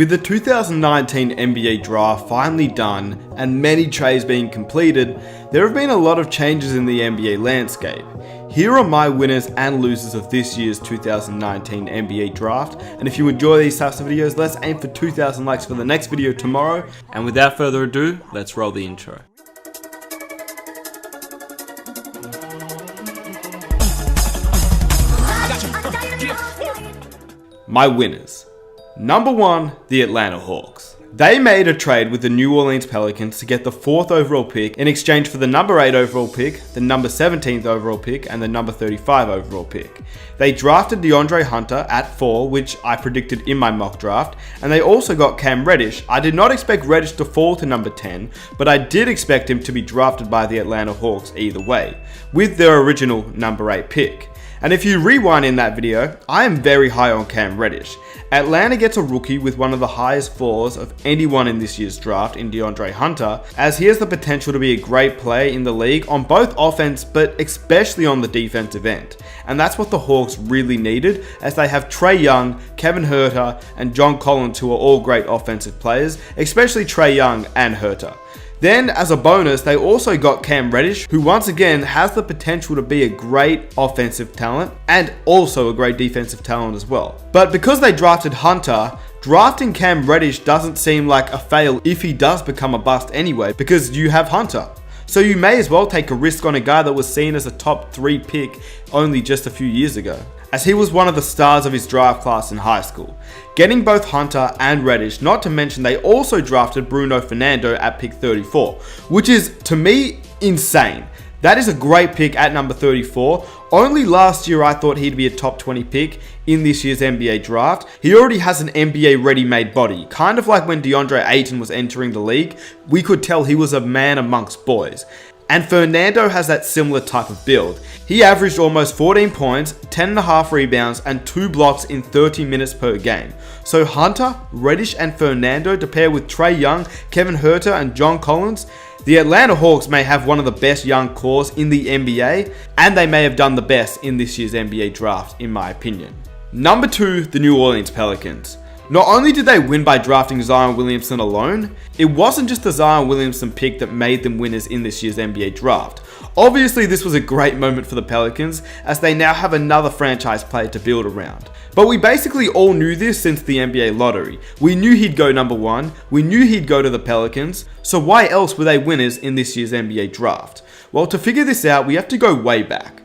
With the 2019 NBA draft finally done and many trades being completed, there have been a lot of changes in the NBA landscape. Here are my winners and losers of this year's 2019 NBA draft, and if you enjoy these types of videos, let's aim for 2,000 likes for the next video tomorrow. And without further ado, let's roll the intro. My winners. Number 1, the Atlanta Hawks. They made a trade with the New Orleans Pelicans to get the 4th overall pick in exchange for the number 8 overall pick, the number 17th overall pick, and the number 35 overall pick. They drafted DeAndre Hunter at 4, which I predicted in my mock draft, and they also got Cam Reddish. I did not expect Reddish to fall to number 10, but I did expect him to be drafted by the Atlanta Hawks either way, with their original number 8 pick. And if you rewind in that video, I am very high on Cam Reddish. Atlanta gets a rookie with one of the highest floors of anyone in this year's draft in DeAndre Hunter, as he has the potential to be a great player in the league on both offense, but especially on the defensive end. And that's what the Hawks really needed, as they have Trae Young, Kevin Huerter, and John Collins, who are all great offensive players, especially Trae Young and Huerter. Then, as a bonus, they also got Cam Reddish, who once again has the potential to be a great offensive talent and also a great defensive talent as well. But because they drafted Hunter, drafting Cam Reddish doesn't seem like a fail if he does become a bust anyway, because you have Hunter. So you may as well take a risk on a guy that was seen as a top 3 pick only just a few years ago, as he was one of the stars of his draft class in high school. Getting both Hunter and Reddish, not to mention they also drafted Bruno Fernando at pick 34, which is, to me, insane. That is a great pick at number 34. Only last year I thought he'd be a top 20 pick in this year's NBA draft. He already has an NBA ready-made body, kind of like when DeAndre Ayton was entering the league. We could tell he was a man amongst boys. And Fernando has that similar type of build. He averaged almost 14 points, 10.5 rebounds, and 2 blocks in 30 minutes per game. So Hunter, Reddish, and Fernando to pair with Trae Young, Kevin Huerter, and John Collins, the Atlanta Hawks may have one of the best young cores in the NBA, and they may have done the best in this year's NBA draft, in my opinion. Number 2, the New Orleans Pelicans. Not only did they win by drafting Zion Williamson alone, it wasn't just the Zion Williamson pick that made them winners in this year's NBA draft. Obviously, this was a great moment for the Pelicans, as they now have another franchise player to build around. But we basically all knew this since the NBA lottery. We knew he'd go number 1, we knew he'd go to the Pelicans, so why else were they winners in this year's NBA draft? Well, to figure this out, we have to go way back.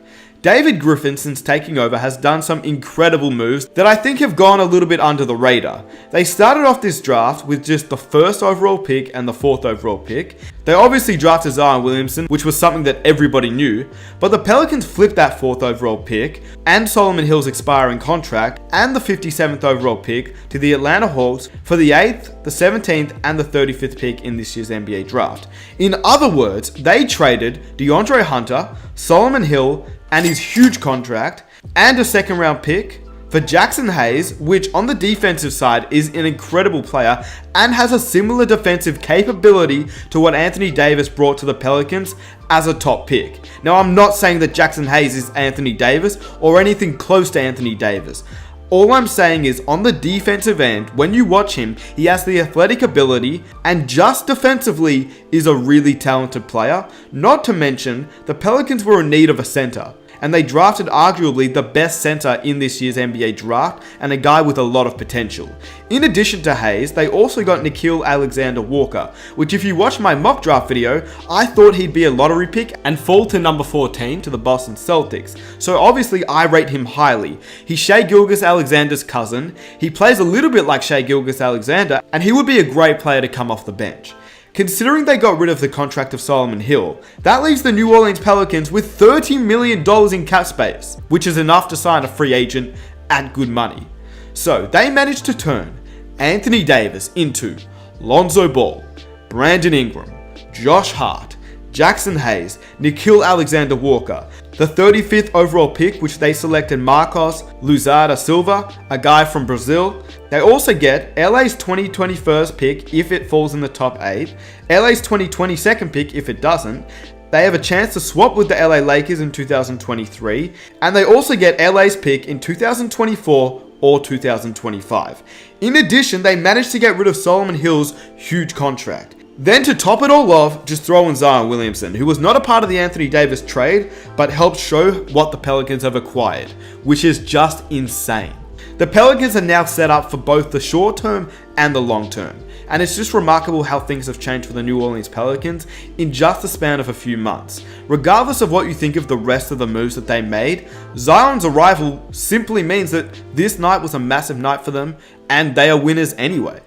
David Griffin, since taking over, has done some incredible moves that I think have gone a little bit under the radar. They started off this draft with just the 1st overall pick and the 4th overall pick. They obviously drafted Zion Williamson, which was something that everybody knew, but the Pelicans flipped that 4th overall pick and Solomon Hill's expiring contract and the 57th overall pick to the Atlanta Hawks for the 8th, the 17th, and the 35th pick in this year's NBA draft. In other words, they traded DeAndre Hunter, Solomon Hill, and his huge contract, and a 2nd round pick for Jackson Hayes, which on the defensive side is an incredible player and has a similar defensive capability to what Anthony Davis brought to the Pelicans as a top pick. Now, I'm not saying that Jackson Hayes is Anthony Davis or anything close to Anthony Davis. All I'm saying is, on the defensive end, when you watch him, he has the athletic ability and just defensively is a really talented player. Not to mention, the Pelicans were in need of a center, and they drafted arguably the best center in this year's NBA draft and a guy with a lot of potential. In addition to Hayes, they also got Nickeil Alexander-Walker, which if you watch my mock draft video, I thought he'd be a lottery pick and fall to number 14 to the Boston Celtics. So obviously I rate him highly. He's Shai Gilgeous-Alexander's cousin, he plays a little bit like Shai Gilgeous-Alexander, and he would be a great player to come off the bench. Considering they got rid of the contract of Solomon Hill, that leaves the New Orleans Pelicans with $30 million in cap space, which is enough to sign a free agent at good money. So they managed to turn Anthony Davis into Lonzo Ball, Brandon Ingram, Josh Hart, Jackson Hayes, Nickeil Alexander-Walker, the 35th overall pick, which they selected Marcos Luzada Silva, a guy from Brazil. They also get LA's 2021 pick if it falls in the top 8, LA's 2022 pick if it doesn't. They have a chance to swap with the LA Lakers in 2023, and they also get LA's pick in 2024 or 2025. In addition, they managed to get rid of Solomon Hill's huge contract. Then to top it all off, just throw in Zion Williamson, who was not a part of the Anthony Davis trade, but helped show what the Pelicans have acquired, which is just insane. The Pelicans are now set up for both the short term and the long term. And it's just remarkable how things have changed for the New Orleans Pelicans in just the span of a few months. Regardless of what you think of the rest of the moves that they made, Zion's arrival simply means that this night was a massive night for them, and they are winners anyway.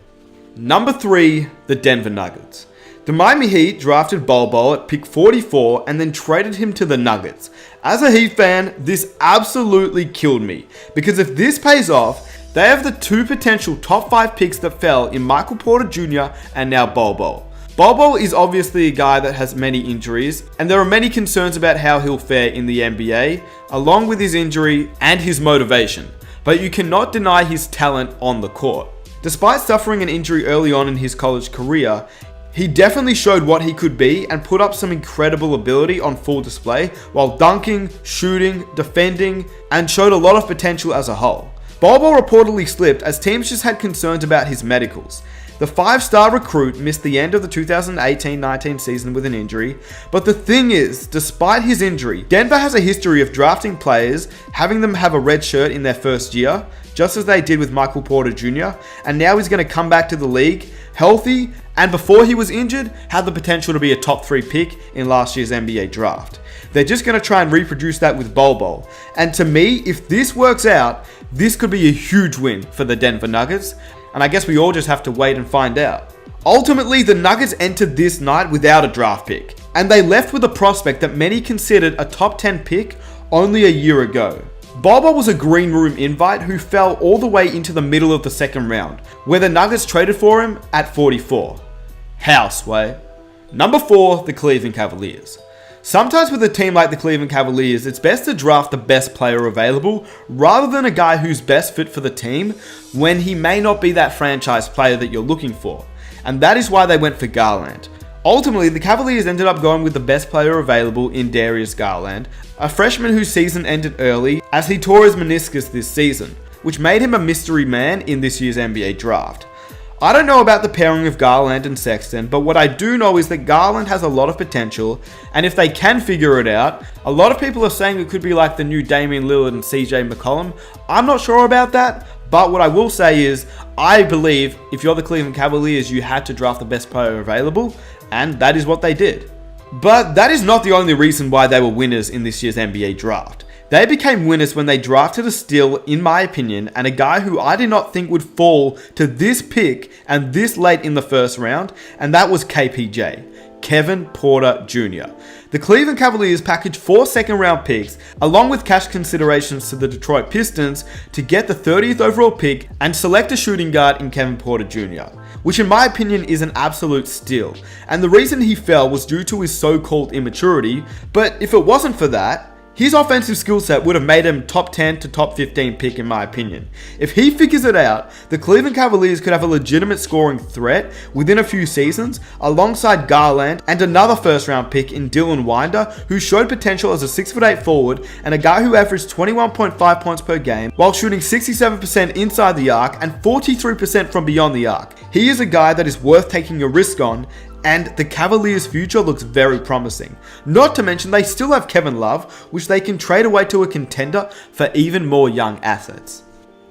Number 3, the Denver Nuggets. The Miami Heat drafted Bol Bol at pick 44 and then traded him to the Nuggets. As a Heat fan, this absolutely killed me, because if this pays off, they have the 2 potential top 5 picks that fell in Michael Porter Jr. and now Bol Bol. Bol Bol is obviously a guy that has many injuries, and there are many concerns about how he'll fare in the NBA, along with his injury and his motivation. But you cannot deny his talent on the court. Despite suffering an injury early on in his college career, he definitely showed what he could be and put up some incredible ability on full display while dunking, shooting, defending, and showed a lot of potential as a whole. Bol Bol reportedly slipped as teams just had concerns about his medicals. The 5-star recruit missed the end of the 2018-19 season with an injury, but the thing is, despite his injury, Denver has a history of drafting players, having them have a red shirt in their first year, just as they did with Michael Porter Jr., and now he's going to come back to the league healthy, and before he was injured, had the potential to be a top 3 pick in last year's NBA draft. They're just going to try and reproduce that with Bol Bol. And to me, if this works out, this could be a huge win for the Denver Nuggets, and I guess we all just have to wait and find out. Ultimately, the Nuggets entered this night without a draft pick, and they left with a prospect that many considered a top 10 pick only a year ago. Bol Bol was a green room invite who fell all the way into the middle of the second round, where the Nuggets traded for him at 44. How, Sway? Number 4, the Cleveland Cavaliers. Sometimes with a team like the Cleveland Cavaliers, it's best to draft the best player available rather than a guy who's best fit for the team when he may not be that franchise player that you're looking for. And that is why they went for Garland. Ultimately, the Cavaliers ended up going with the best player available in Darius Garland, a freshman whose season ended early as he tore his meniscus this season, which made him a mystery man in this year's NBA draft. I don't know about the pairing of Garland and Sexton, but what I do know is that Garland has a lot of potential, and if they can figure it out, a lot of people are saying it could be like the new Damian Lillard and CJ McCollum. I'm not sure about that, but what I will say is, I believe if you're the Cleveland Cavaliers, you had to draft the best player available, and that is what they did. But that is not the only reason why they were winners in this year's NBA draft. They became winners when they drafted a steal, in my opinion, and a guy who I did not think would fall to this pick and this late in the first round, and that was KPJ, Kevin Porter Jr. The Cleveland Cavaliers packaged 4 second-round picks, along with cash considerations to the Detroit Pistons, to get the 30th overall pick and select a shooting guard in Kevin Porter Jr., which in my opinion is an absolute steal. And the reason he fell was due to his so-called immaturity, but if it wasn't for that, his offensive skill set would have made him top 10 to top 15 pick in my opinion. If he figures it out, the Cleveland Cavaliers could have a legitimate scoring threat within a few seasons alongside Garland and another first round pick in Dylan Winder, who showed potential as a 6'8" forward and a guy who averaged 21.5 points per game while shooting 67% inside the arc and 43% from beyond the arc. He is a guy that is worth taking a risk on, and the Cavaliers' future looks very promising. Not to mention they still have Kevin Love, which they can trade away to a contender for even more young assets.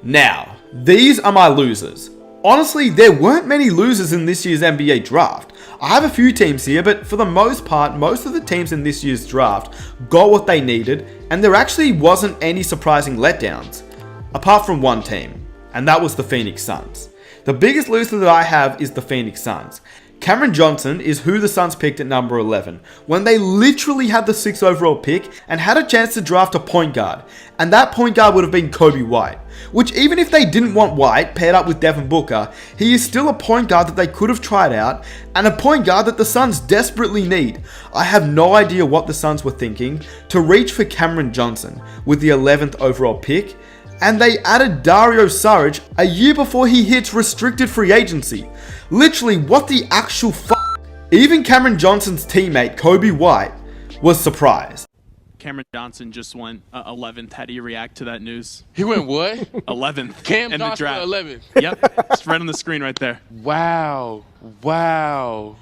Now, these are my losers. Honestly, there weren't many losers in this year's NBA draft. I have a few teams here, but for the most part, most of the teams in this year's draft got what they needed, and there actually wasn't any surprising letdowns, apart from one team, and that was the Phoenix Suns. The biggest loser that I have is the Phoenix Suns. Cameron Johnson is who the Suns picked at number 11, when they literally had the 6th overall pick and had a chance to draft a point guard, and that point guard would have been Coby White, which even if they didn't want White paired up with Devin Booker, he is still a point guard that they could have tried out, and a point guard that the Suns desperately need. I have no idea what the Suns were thinking to reach for Cameron Johnson with the 11th overall pick, and they added Dario Saric a year before he hits restricted free agency. Literally, what the actual f***? Even Cameron Johnson's teammate, Coby White, was surprised. Cameron Johnson just went 11th. How do you react to that news? He went what? 11th. Cam in the Johnson draft. 11th. Yep, it's right on the screen right there. Wow, bro.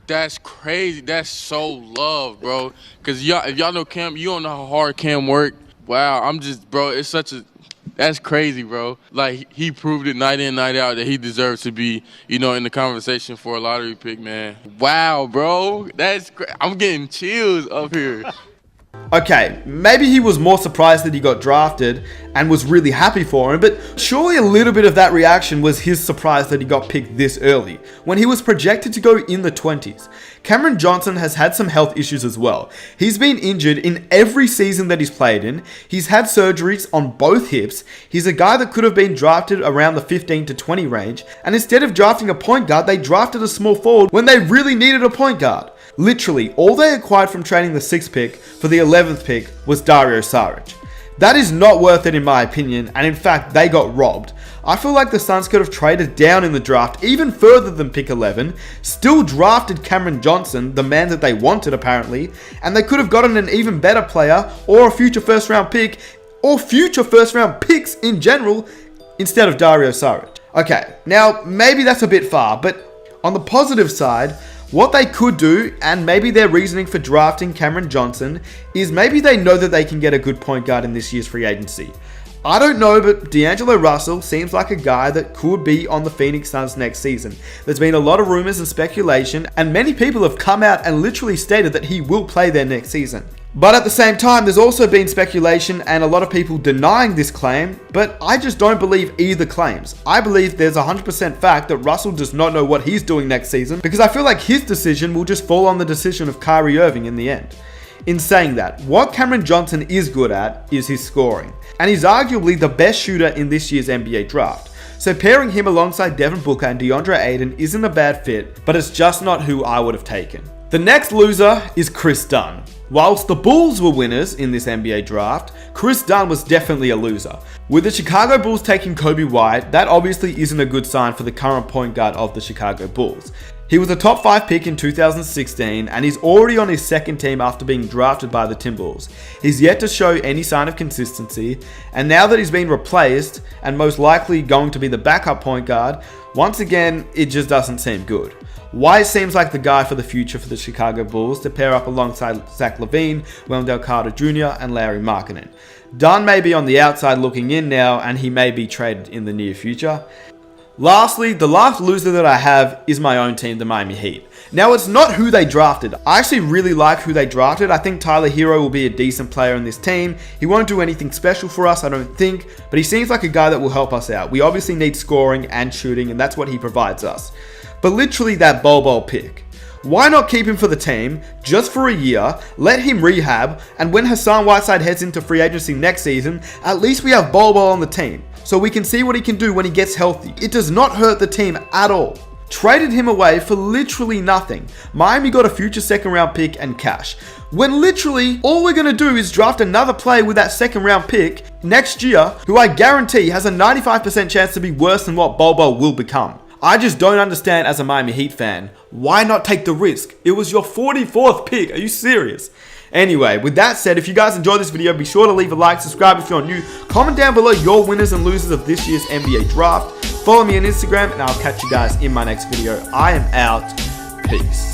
That's crazy. That's so love, bro. Cause if y'all know Cam, you don't know how hard Cam worked. Wow, bro. That's crazy, bro. Like, he proved it night in, night out that he deserves to be, in the conversation for a lottery pick, man. Wow, bro. I'm getting chills up here. Okay, maybe he was more surprised that he got drafted and was really happy for him, but surely a little bit of that reaction was his surprise that he got picked this early, when he was projected to go in the 20s. Cameron Johnson has had some health issues as well. He's been injured in every season that he's played in. He's had surgeries on both hips. He's a guy that could have been drafted around the 15 to 20 range, and instead of drafting a point guard, they drafted a small forward when they really needed a point guard. Literally, all they acquired from trading the 6th pick for the 11th pick was Dario Saric. That is not worth it in my opinion, and in fact, they got robbed. I feel like the Suns could have traded down in the draft even further than pick 11, still drafted Cameron Johnson, the man that they wanted apparently, and they could have gotten an even better player or a future first round pick, or future first round picks in general, instead of Dario Saric. Okay, now maybe that's a bit far, but on the positive side, what they could do, and maybe their reasoning for drafting Cameron Johnson, is maybe they know that they can get a good point guard in this year's free agency. I don't know, but D'Angelo Russell seems like a guy that could be on the Phoenix Suns next season. There's been a lot of rumors and speculation, and many people have come out and literally stated that he will play there next season. But at the same time, there's also been speculation and a lot of people denying this claim, but I just don't believe either claims. I believe there's 100% fact that Russell does not know what he's doing next season, because I feel like his decision will just fall on the decision of Kyrie Irving in the end. In saying that, what Cameron Johnson is good at is his scoring, and he's arguably the best shooter in this year's NBA draft. So pairing him alongside Devin Booker and DeAndre Ayton isn't a bad fit, but it's just not who I would have taken. The next loser is Chris Dunn. Whilst the Bulls were winners in this NBA draft, Chris Dunn was definitely a loser. With the Chicago Bulls taking Kobe White, that obviously isn't a good sign for the current point guard of the Chicago Bulls. He was a top 5 pick in 2016 and he's already on his second team after being drafted by the Timberwolves. He's yet to show any sign of consistency, and now that he's been replaced and most likely going to be the backup point guard, once again, it just doesn't seem good. White seems like the guy for the future for the Chicago Bulls to pair up alongside Zach LaVine, Wendell Carter Jr. and Lauri Markkanen. Dunn may be on the outside looking in now and he may be traded in the near future. Lastly, the last loser that I have is my own team, the Miami Heat. Now, it's not who they drafted. I actually really like who they drafted. I think Tyler Hero will be a decent player in this team. He won't do anything special for us, I don't think, but he seems like a guy that will help us out. We obviously need scoring and shooting, and that's what he provides us. But literally that Bol pick. Why not keep him for the team, just for a year, let him rehab, and when Hassan Whiteside heads into free agency next season, at least we have Bol on the team, so we can see what he can do when he gets healthy. It does not hurt the team at all. Traded him away for literally nothing. Miami got a future second round pick and cash, when literally all we're going to do is draft another player with that second round pick next year, who I guarantee has a 95% chance to be worse than what Bol will become. I just don't understand as a Miami Heat fan. Why not take the risk? It was your 44th pick. Are you serious? Anyway, with that said, if you guys enjoyed this video, be sure to leave a like, subscribe if you're new, comment down below your winners and losers of this year's NBA draft. Follow me on Instagram and I'll catch you guys in my next video. I am out. Peace.